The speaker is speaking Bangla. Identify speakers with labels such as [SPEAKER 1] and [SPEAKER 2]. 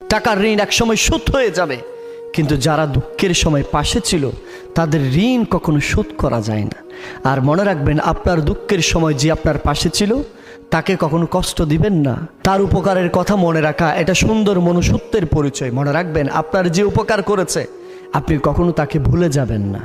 [SPEAKER 1] টাকার ঋণ একসময় শোধ হয়ে যাবে, কিন্তু যারা দুঃখের সময় পাশে ছিল তাদের ঋণ কখনো শোধ করা যায় না। আর মনে রাখবেন, আপনার দুঃখের সময় যে আপনার পাশে ছিল তাকে কখনো কষ্ট দিবেন না। তার উপকারের কথা মনে রাখা এটা সুন্দর মনুষ্যত্বের পরিচয়। মনে রাখবেন, আপনার যে উপকার করেছে আপনি কখনো তাকে ভুলে যাবেন না।